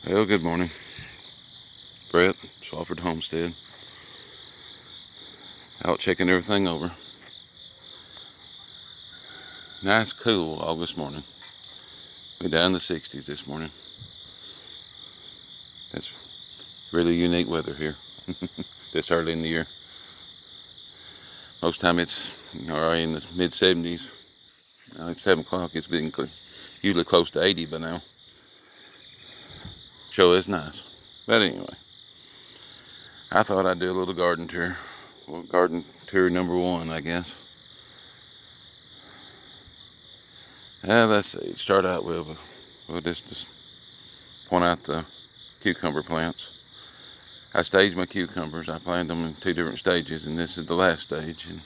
Well, good morning. Brett, Swafford Homestead. Out checking everything over. Nice, cool August morning. We're down in the 60s this morning. That's really unique weather here this early in the year. Most time it's already in the mid 70s. Now it's 7 o'clock. It's been usually close to 80 by now. Sure is nice. But anyway, I thought I'd do a little garden tour. Well, garden tour number one, I guess. Let's see. Start out with, we'll just point out the cucumber plants. I staged my cucumbers. I planted them in 2 different stages, and this is the last stage. And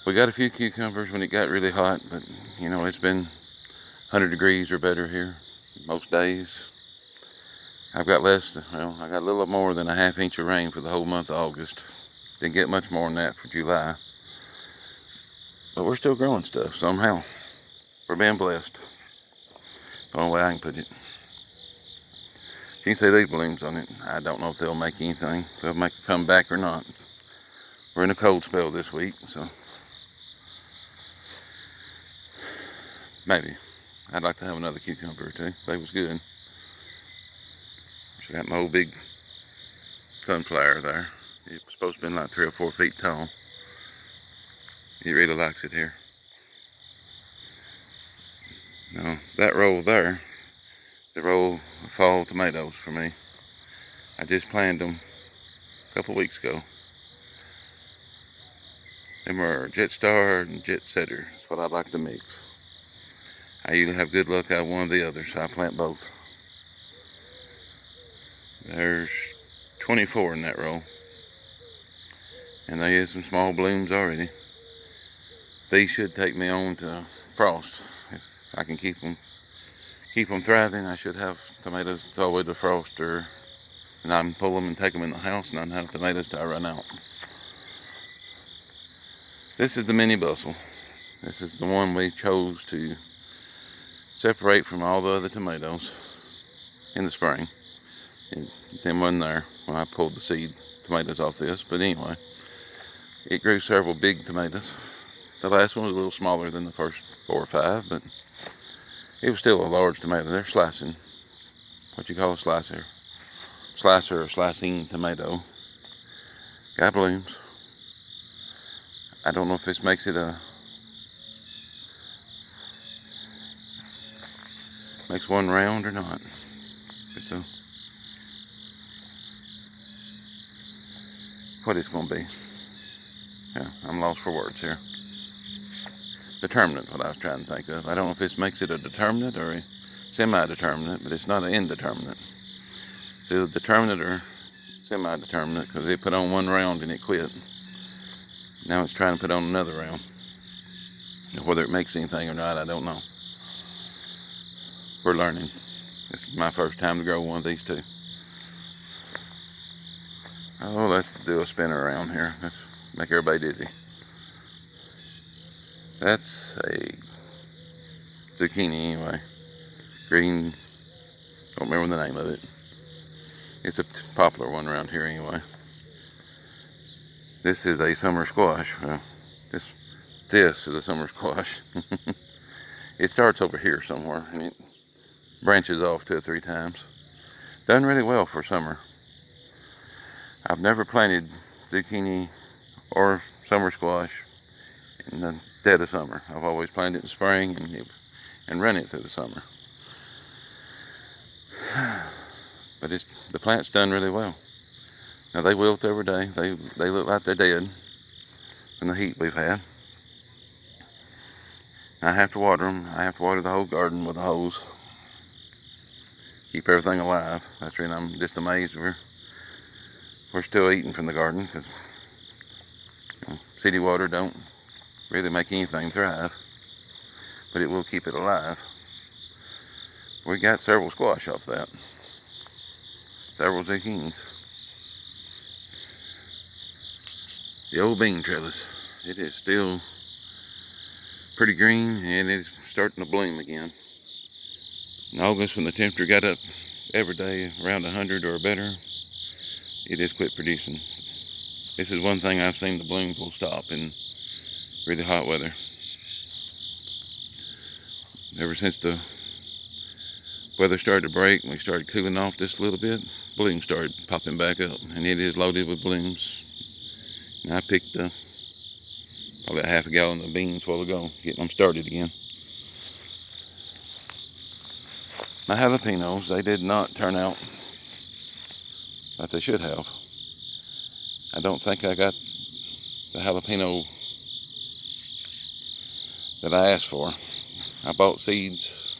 we got a few cucumbers when it got really hot, but it's been 100 degrees or better here most days. I've got I got a little more than a ½ inch of rain for the whole month of August. Didn't get much more than that for July. But we're still growing stuff somehow. We're being blessed. The only way I can put it. You can see these blooms on it. I don't know if they'll make anything. If they'll make a comeback or not. We're in a cold spell this week, so maybe. I'd like to have another cucumber or two. They was good. I got my old big sunflower there. It was supposed to be like 3 or 4 feet tall. He really likes it here. Now, that row there, the row of fall tomatoes for me. I just planted them a couple weeks ago. Them are Jetstar and Jet Setter. That's what I like to mix. I usually have good luck out of one or the other, so I plant both. There's 24 in that row. And there is some small blooms already. These should take me on to frost. If I can keep them thriving, I should have tomatoes all the way to frost, and I can pull them and take them in the house and I have tomatoes till I run out. This is the mini bustle. This is the one we chose to separate from all the other tomatoes in the spring. And them wasn't there when I pulled the seed tomatoes off this, but anyway, it grew several big tomatoes. The last one was a little smaller than the first 4 or 5, but it was still a large tomato. They're slicing, what you call a slicer or slicing tomato. Got blooms. I don't know if this makes it makes one round or not. It's what it's gonna be. Yeah, I'm lost for words here. Determinate, what I was trying to think of. I don't know if this makes it a determinate or a semi-determinate, but it's not an indeterminate. It's either determinate or semi-determinate, because it put on 1 round and it quit. Now it's trying to put on another round. Whether it makes anything or not, I don't know. We're learning. This is my first time to grow one of these two. Oh, let's do a spin around here. Let's make everybody dizzy. That's a zucchini anyway. Green, don't remember the name of it. It's a popular one around here anyway. This is a summer squash. Well, this is a summer squash. It starts over here somewhere and it branches off 2 or 3 times. Done really well for summer. I've never planted zucchini or summer squash in the dead of summer. I've always planted it in spring and run it through the summer. But the plant's done really well. Now they wilt every day. They look like they're dead from the heat we've had. I have to water them. I have to water the whole garden with a hose. Keep everything alive. That's the reason I'm just amazed we're still eating from the garden, because city water don't really make anything thrive, but it will keep it alive. We got several squash off that. Several zucchinis. The old bean trellis. It is still pretty green and it's starting to bloom again. In August, when the temperature got up every day around 100 or better, it has quit producing. This is one thing I've seen the blooms will stop in really hot weather. Ever since the weather started to break and we started cooling off just a little bit, blooms started popping back up, and it is loaded with blooms. And I picked probably a half a gallon of beans a while ago, getting them started again. My jalapenos, they did not turn out like they should have. I don't think I got the jalapeno that I asked for. I bought seeds,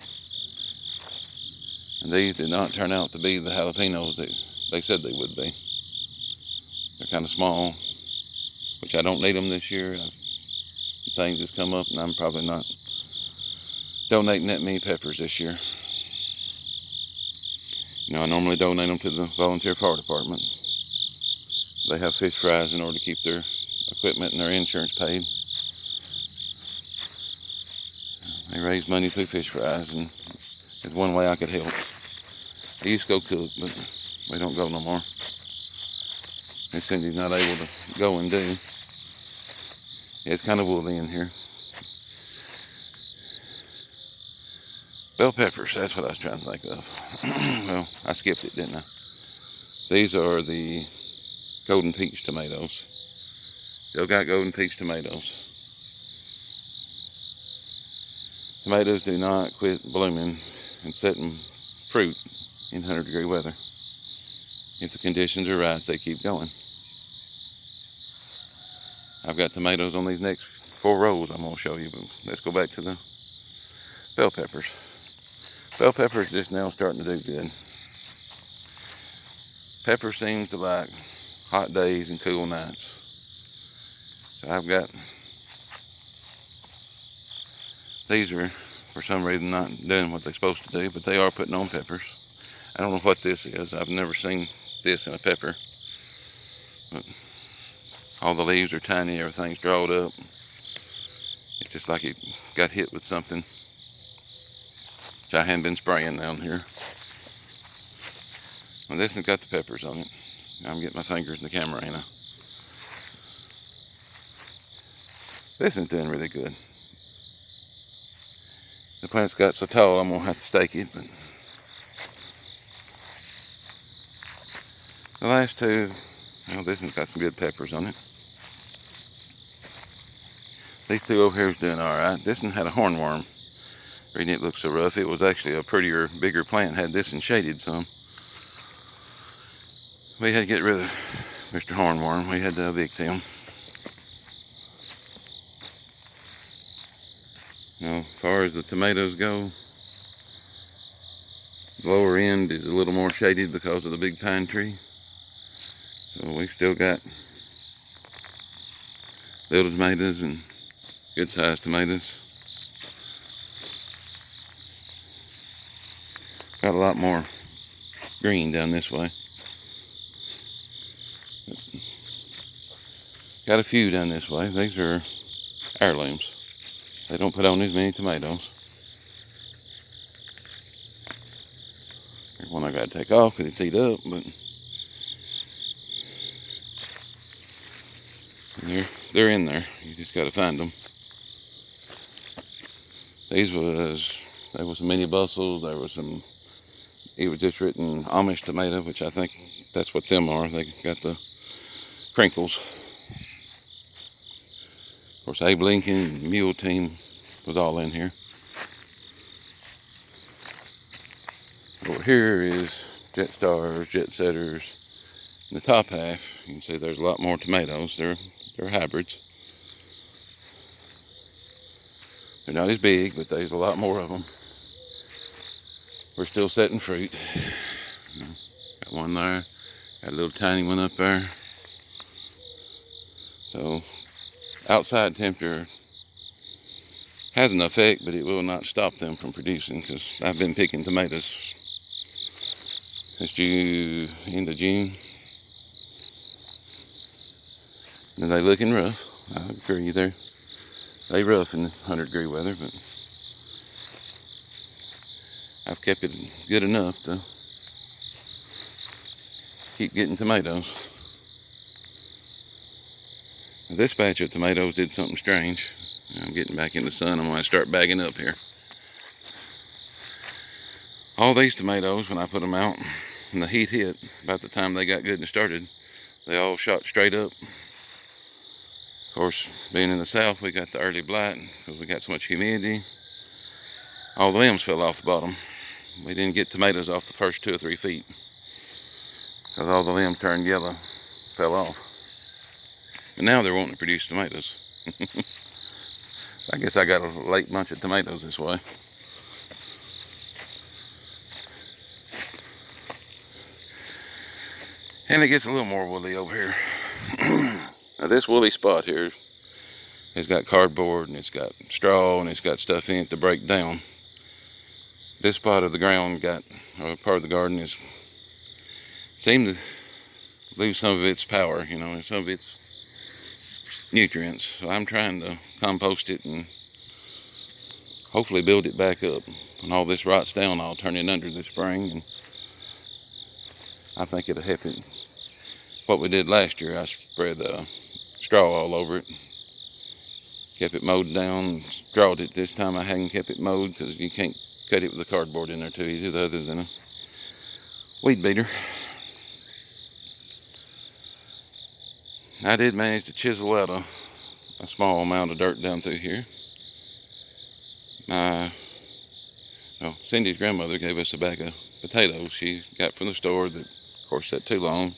and these did not turn out to be the jalapenos that they said they would be. They're kind of small, which I don't need them this year. Things just come up, and I'm probably not donating that many peppers this year. You know, I normally donate them to the volunteer fire department. They have fish fries in order to keep their equipment and their insurance paid. They raise money through fish fries, and it's one way I could help. I used to go cook, but we don't go no more. And Cindy's not able to go and do. It's kind of woolly in here. Bell peppers, that's what I was trying to think of. Well, I skipped it, didn't I? These are the golden peach tomatoes. Still got golden peach tomatoes. Tomatoes do not quit blooming and setting fruit in 100-degree weather. If the conditions are right, they keep going. I've got tomatoes on these next 4 rows I'm going to show you, but let's go back to the bell peppers. Bell peppers just now starting to do good. Pepper seems to like hot days and cool nights. So I've got, these are for some reason not doing what they're supposed to do, but they are putting on peppers. I don't know what this is. I've never seen this in a pepper. But all the leaves are tiny, everything's drawed up. It's just like it got hit with something, which I hadn't been spraying down here. Well, this has got the peppers on it. Now I'm getting my fingers in the camera, ain't I? This is doing really good. The plant's got so tall I'm gonna have to stake it, but the last two, well, this one's got some good peppers on it. These two over here is doing all right. This one had a hornworm. Reading it looks so rough. It was actually a prettier, bigger plant. Had this one shaded some. We had to get rid of Mr. Hornworm. We had to evict him. You know, as far as the tomatoes go, the lower end is a little more shaded because of the big pine tree. So we still got little tomatoes and good sized tomatoes. Got a lot more green down this way. Got a few down this way. These are heirlooms. They don't put on as many tomatoes. Here's one I got to take off because it's eat up, but they're in there. You just got to find them. There was some mini bustles. There was some, it was just written Amish tomato, which I think that's what them are. They got the crinkles. Of course, Abe Lincoln, Mule Team was all in here. Over here is Jet Stars, Jet Setters. In the top half, you can see there's a lot more tomatoes. They're hybrids. They're not as big, but there's a lot more of them. We're still setting fruit. Got one there. Got a little tiny one up there. So outside temperature has an effect, but it will not stop them from producing, because I've been picking tomatoes since end of June. And they looking rough. I agree, they rough in 100-degree weather, but I've kept it good enough to keep getting tomatoes. This batch of tomatoes did something strange. I'm getting back in the sun. I'm going to start bagging up here. All these tomatoes, when I put them out and the heat hit, about the time they got good and started, they all shot straight up. Of course, being in the south, we got the early blight because we got so much humidity. All the limbs fell off the bottom. We didn't get tomatoes off the first 2 or 3 feet because all the limbs turned yellow, fell off. But now they're wanting to produce tomatoes. I guess I got a late bunch of tomatoes this way. And it gets a little more woolly over here. Now this woolly spot here has got cardboard and it's got straw and it's got stuff in it to break down. This spot of the ground or part of the garden seemed to lose some of its power, and some of its nutrients. So I'm trying to compost it and hopefully build it back up. When all this rots down, I'll turn it under this spring, and I think it'll help it. What we did last year, I spread straw all over it, kept it mowed down, strawed it. This time I hadn't kept it mowed because you can't cut it with the cardboard in there too easy other than a weed beater. I did manage to chisel out a small amount of dirt down through here. Cindy's grandmother gave us a bag of potatoes she got from the store that, of course, sat too long.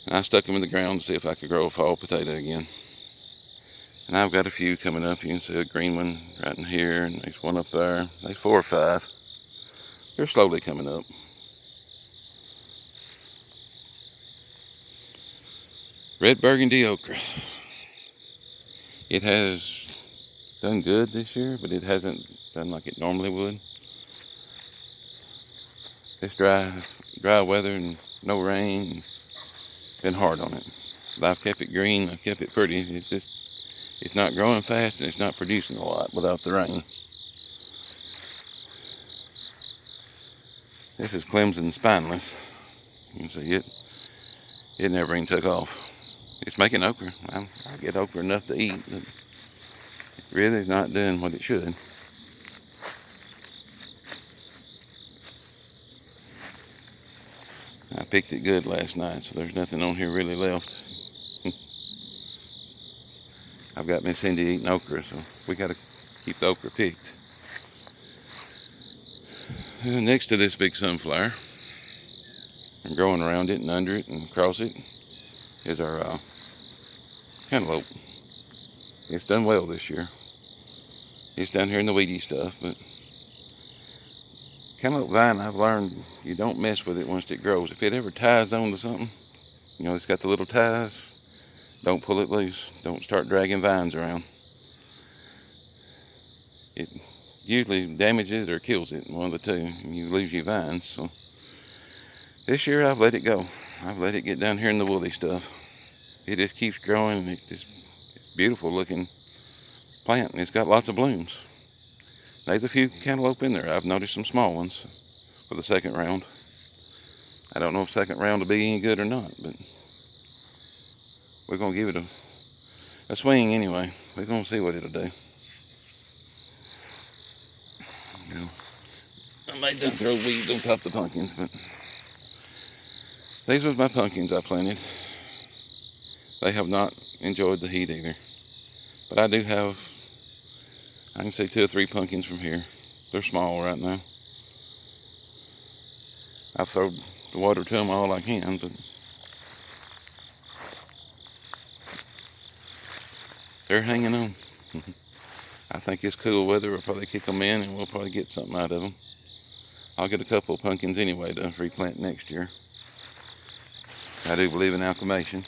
And I stuck them in the ground to see if I could grow a fall potato again. And I've got a few coming up. You can see a green one right in here, and there's one up there. There's 4 or 5. They're slowly coming up. Red burgundy okra. It has done good this year, but it hasn't done like it normally would. This dry weather and no rain, been hard on it. But I've kept it green, I've kept it pretty. It's not growing fast and it's not producing a lot without the rain. This is Clemson spineless. You can see it never even took off. It's making okra. I get okra enough to eat, but it really is not doing what it should. I picked it good last night, so there's nothing on here really left. I've got Miss Cindy eating okra, so we got to keep the okra picked. Next to this big sunflower, and growing around it and under it and across it, is our cantaloupe. It's done well this year. It's down here in the weedy stuff, but cantaloupe vine, I've learned you don't mess with it once it grows. If it ever ties onto something, it's got the little ties, don't pull it loose. Don't start dragging vines around. It usually damages or kills it, one of the two, and you lose your vines. So this year I've let it go. I've let it get down here in the woolly stuff. It just keeps growing, and it's beautiful looking plant, and it's got lots of blooms. There's a few cantaloupe in there. I've noticed some small ones for the second round. I don't know if second round will be any good or not, but we're going to give it a swing anyway. We're going to see what it'll do. I made them throw weeds on top of the pumpkins, but these was my pumpkins I planted. They have not enjoyed the heat either. But I do have, I can see 2 or 3 pumpkins from here. They're small right now. I've thrown the water to them all I can, but they're hanging on. I think it's cool weather. We'll probably kick them in and we'll probably get something out of them. I'll get a couple of pumpkins anyway to replant next year. I do believe in acclimation.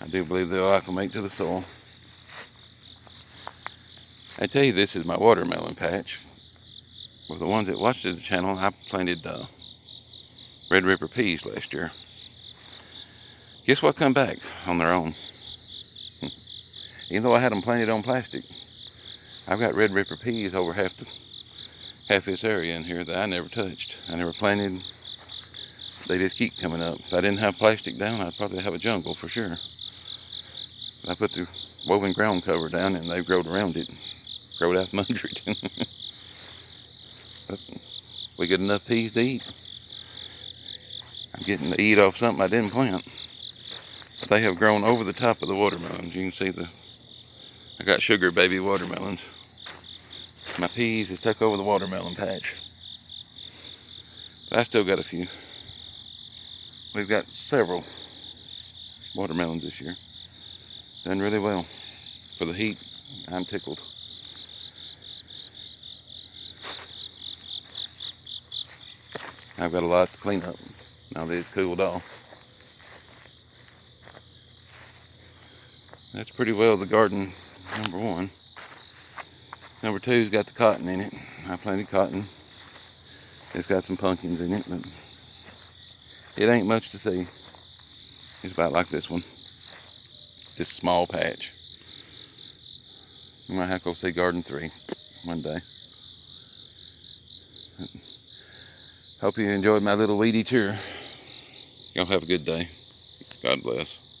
I do believe they'll acclimate to the soil. I tell you, this is my watermelon patch. For the ones that watched the channel, I planted Red River peas last year. Guess what come back on their own? Even though I had them planted on plastic, I've got Red River peas over half half this area in here that I never touched. I never planted. They just keep coming up. If I didn't have plastic down, I'd probably have a jungle for sure. I put the woven ground cover down and they've grown around it. Growed out from under it. But we get enough peas to eat. I'm getting to eat off something I didn't plant. But they have grown over the top of the watermelons. You can see I got sugar baby watermelons. My peas is stuck over the watermelon patch. But I still got a few. We've got several watermelons this year. Done really well. For the heat, I'm tickled. I've got a lot to clean up now that it's cooled off. That's pretty well the garden, number one. Number two's got the cotton in it. I planted cotton. It's got some pumpkins in it, but it ain't much to see. It's about like this one. Just a small patch. You might have to go see garden 3 one day. Hope you enjoyed my little weedy tour. Y'all have a good day. God bless.